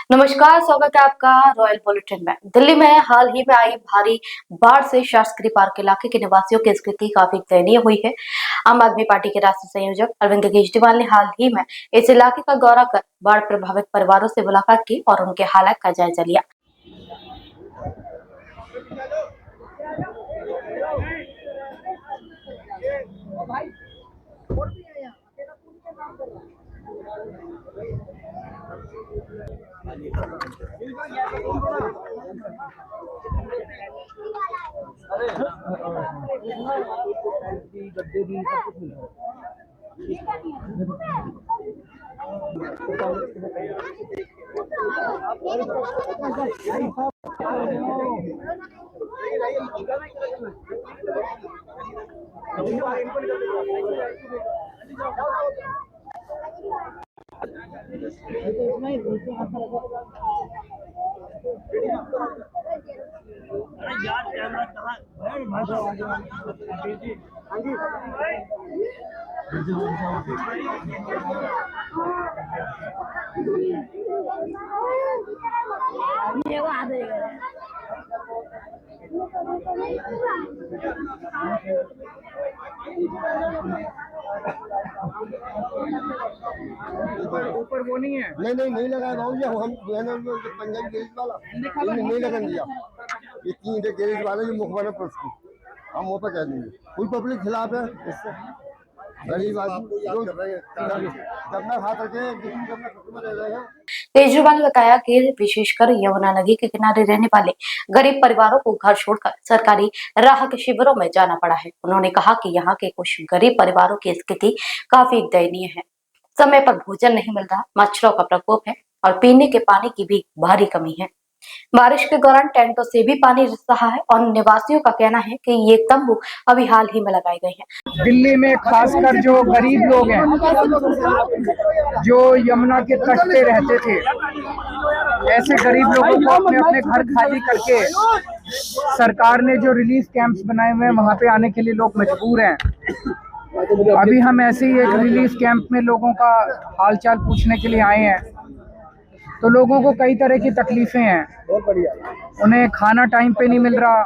नमस्कार, स्वागत है आपका रॉयल बुलेटिन में। दिल्ली में हाल ही में आई भारी बाढ़ से शास्त्री पार्क इलाके के निवासियों की स्थिति काफी दयनीय हुई है। आम आदमी पार्टी के राष्ट्रीय संयोजक अरविंद केजरीवाल ने हाल ही में इस इलाके का दौरा कर बाढ़ प्रभावित परिवारों से मुलाकात की और उनके हालात का जायजा लिया। ऊपर वो नहीं है। नहीं लगा बाबू जी। हम पंजाबी गैरेज वाला नहीं लगन दिया। ये तीन गैरेज वाला जो मुखबरा पर उसकी हम वो पर कह देंगे। फुल पब्लिक खिलाफ है इससे। गरीब आदमी जब हाथ रखे रह रहे हैं। केजरीवाल ने बताया कि विशेषकर यमुना नदी के किनारे रहने वाले गरीब परिवारों को घर छोड़कर सरकारी राहत शिविरों में जाना पड़ा है। उन्होंने कहा कि यहाँ के कुछ गरीब परिवारों की स्थिति काफी दयनीय है। समय पर भोजन नहीं मिल रहा, मच्छरों का प्रकोप है और पीने के पानी की भी भारी कमी है। बारिश के दौरान टेंटों से भी पानी रिस रहा है और निवासियों का कहना है कि ये तंबू अभी हाल ही में लगाए गए हैं। दिल्ली में खासकर जो गरीब लोग हैं, जो यमुना के तट पे रहते थे, ऐसे गरीब लोगों को अपने अपने घर खाली करके सरकार ने जो रिलीफ कैंप्स बनाए हुए हैं, वहाँ पे आने के लिए लोग मजबूर हैं। अभी हम ऐसे ही एक रिलीफ कैंप में लोगों का हालचाल पूछने के लिए आए हैं। तो लोगों को कई तरह की तकलीफें हैं। बहुत बढ़िया। उन्हें खाना टाइम पे नहीं मिल रहा,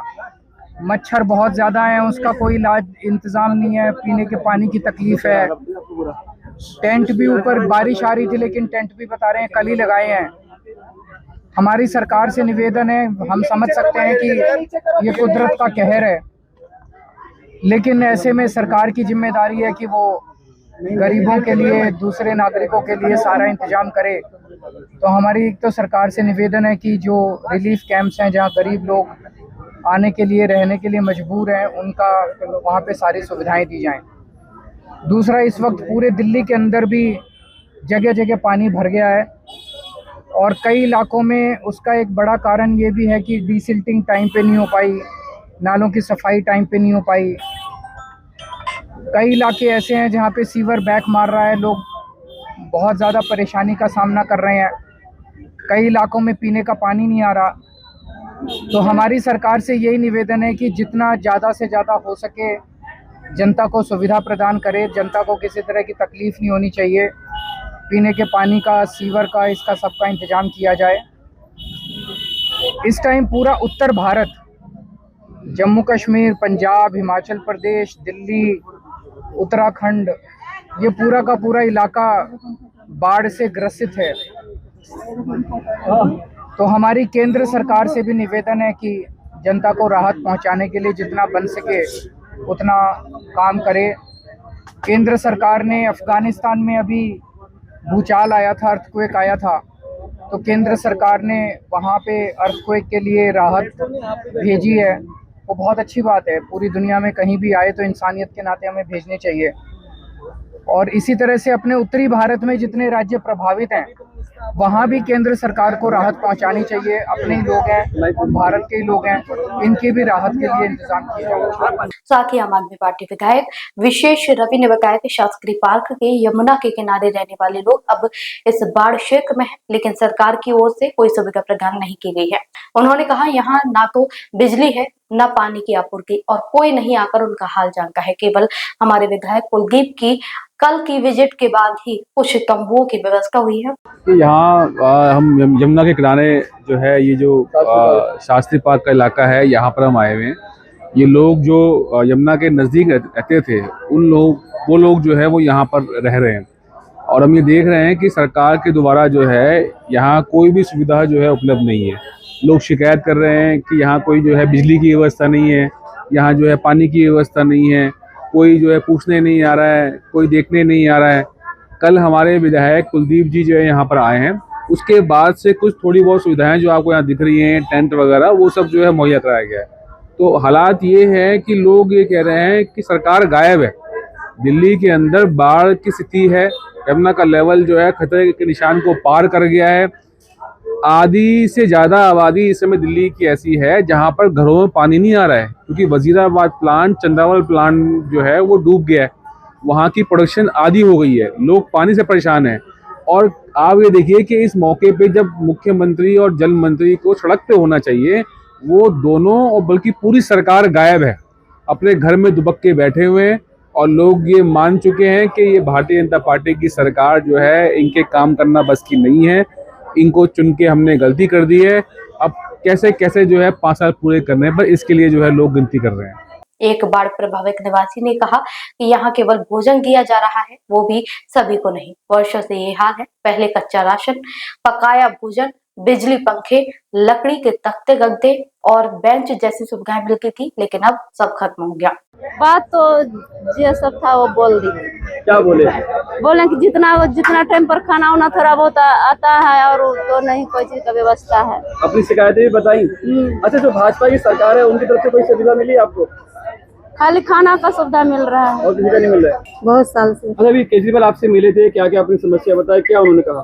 मच्छर बहुत ज़्यादा है, उसका कोई इलाज इंतज़ाम नहीं है, पीने के पानी की तकलीफ है। टेंट भी ऊपर बारिश आ रही थी, लेकिन टेंट भी बता रहे हैं कल ही लगाए हैं। हमारी सरकार से निवेदन है, हम समझ सकते हैं कि ये कुदरत का कहर है, लेकिन ऐसे में सरकार की जिम्मेदारी है कि वो गरीबों के लिए, दूसरे नागरिकों के लिए सारा इंतजाम करे। तो हमारी एक तो सरकार से निवेदन है कि जो रिलीफ कैंप्स हैं, जहां गरीब लोग आने के लिए, रहने के लिए मजबूर हैं, उनका वहां पे सारी सुविधाएं दी जाएं। दूसरा, इस वक्त पूरे दिल्ली के अंदर भी जगह जगह पानी भर गया है और कई इलाकों में उसका एक बड़ा कारण ये भी है कि डीसिल्टिंग टाइम पे नहीं हो पाई, नालों की सफाई टाइम पे नहीं हो पाई। कई इलाके ऐसे हैं जहाँ पे सीवर बैक मार रहा है, लोग बहुत ज़्यादा परेशानी का सामना कर रहे हैं। कई इलाकों में पीने का पानी नहीं आ रहा। तो हमारी सरकार से यही निवेदन है कि जितना ज़्यादा से ज़्यादा हो सके जनता को सुविधा प्रदान करे। जनता को किसी तरह की तकलीफ़ नहीं होनी चाहिए। पीने के पानी का, सीवर का, इसका सबका इंतज़ाम किया जाए। इस टाइम पूरा उत्तर भारत, जम्मू कश्मीर, पंजाब, हिमाचल प्रदेश, दिल्ली, उत्तराखंड, ये पूरा का पूरा इलाका बाढ़ से ग्रसित है। तो हमारी केंद्र सरकार से भी निवेदन है कि जनता को राहत पहुंचाने के लिए जितना बन सके उतना काम करे। केंद्र सरकार ने अफगानिस्तान में अभी भूचाल आया था, अर्थक्वेक आया था, तो केंद्र सरकार ने वहाँ पे अर्थक्वेक के लिए राहत भेजी है। वो बहुत अच्छी बात है। पूरी दुनिया में कहीं भी आए तो इंसानियत के नाते हमें भेजने चाहिए। और इसी तरह से अपने उत्तरी भारत में जितने राज्य प्रभावित हैं, वहाँ भी केंद्र सरकार को राहत पहुंचानी चाहिए। अपने ही लोग हैं, भारत के ही लोग हैं, इनकी भी राहत के लिए इंतजाम किया जाए। साथ ही आम आदमी पार्टी विधायक विशेष रवि ने बताया कि शास्त्री पार्क के यमुना के किनारे रहने वाले लोग अब इस बाढ़ क्षेत्र में हैं, लेकिन सरकार की ओर से कोई सुविधा प्रदान नहीं की गई है। उन्होंने कहा, यहाँ ना तो बिजली है, न पानी की आपूर्ति और कोई नहीं आकर उनका हाल जानता है। केवल हमारे विधायक कुलदीप की कल की विजिट के बाद ही कुछ तंबुओं की व्यवस्था हुई है। यहाँ हम यमुना के किनारे जो है ये जो शास्त्री पार्क का इलाका है, यहाँ पर हम आए हुए हैं। ये लोग जो यमुना के नज़दीक रहते थे वो लोग जो है वो यहाँ पर रह रहे हैं और हम ये देख रहे हैं कि सरकार के द्वारा जो है यहाँ कोई भी सुविधा जो है उपलब्ध नहीं है। लोग शिकायत कर रहे हैं कि यहाँ कोई जो है बिजली की व्यवस्था नहीं है, यहाँ जो है पानी की व्यवस्था नहीं है, कोई जो है पूछने नहीं आ रहा है, कोई देखने नहीं आ रहा है। कल हमारे विधायक कुलदीप जी जो है यहाँ पर आए हैं, उसके बाद से कुछ थोड़ी बहुत सुविधाएं जो आपको यहाँ दिख रही हैं, टेंट वगैरह, वो सब जो है मुहैया कराया गया है। तो हालात ये है कि लोग ये कह रहे हैं कि सरकार गायब है। दिल्ली के अंदर बाढ़ की स्थिति है, यमुना का लेवल जो है खतरे के निशान को पार कर गया है। आधी से ज़्यादा आबादी इस समय दिल्ली की ऐसी है जहाँ पर घरों में पानी नहीं आ रहा है, क्योंकि वजीराबाद प्लांट, चंद्रावल प्लांट जो है वो डूब गया है। वहाँ की प्रोडक्शन आधी हो गई है, लोग पानी से परेशान हैं। और आप ये देखिए कि इस मौके पे जब मुख्यमंत्री और जल मंत्री को सड़क पे होना चाहिए, वो दोनों और बल्कि पूरी सरकार गायब है, अपने घर में दुबक के बैठे हुए हैं। और लोग ये मान चुके हैं कि ये भारतीय जनता पार्टी की सरकार जो है इनके काम करना बस की नहीं है, इनको चुन के हमने गलती कर दी है। अब कैसे कैसे जो है 5 साल पूरे करने पर इसके लिए जो है लोग गिनती कर रहे हैं। एक बाढ़ प्रभावित निवासी ने कहा कि यहाँ केवल भोजन दिया जा रहा है, वो भी सभी को नहीं। वर्षों से ये हाल है। पहले कच्चा राशन, पकाया भोजन, बिजली, पंखे, लकड़ी के तख्ते गद्दे और बेंच जैसी सुविधाएं मिलती थी, लेकिन अब सब खत्म हो गया। बात तो जो सब था वो बोल दी। क्या बोले? बोले कि जितना टाइम पर खाना उना थोड़ा बहुत आता है और तो नहीं कोई चीज का व्यवस्था है। अपनी शिकायतें भी बताई। अच्छा, जो भाजपा की सरकार है उनकी तरफ से कोई सुविधा मिली आपको? खाली खाना का सुविधा मिल रहा है और किसी का नहीं मिल रहा है? बहुत साल से। अच्छा, अभी केजरीवाल आपसे मिले थे, क्या क्या अपनी समस्या बताई, क्या उन्होंने कहा?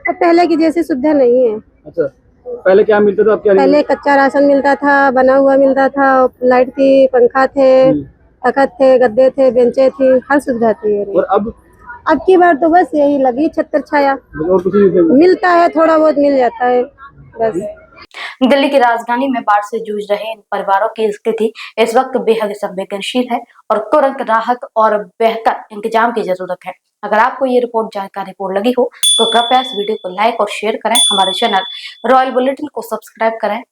और पहले की जैसी सुविधा नहीं है। अच्छा, पहले क्या मिलता था, अब क्या नहीं? पहले कच्चा राशन मिलता था, बना हुआ मिलता था, लाइट थी, पंखा थे, तखत थे, गद्दे थे, बेंचे थी, हर सुविधा थी। और अब की बार तो बस यही लगी छत्र छाया। और कुछ नहीं मिलता है, थोड़ा बहुत मिल जाता है बस। दिल्ली की राजधानी में बाढ़ से जूझ रहे इन परिवारों की स्थिति इस वक्त बेहद संवेदनशील है और तुरंत राहत और बेहतर इंतजाम की जरूरत है। अगर आपको ये रिपोर्ट जानकारीपूर्ण लगी हो तो कृपया इस वीडियो को लाइक और शेयर करें, हमारे चैनल रॉयल बुलेटिन को सब्सक्राइब करें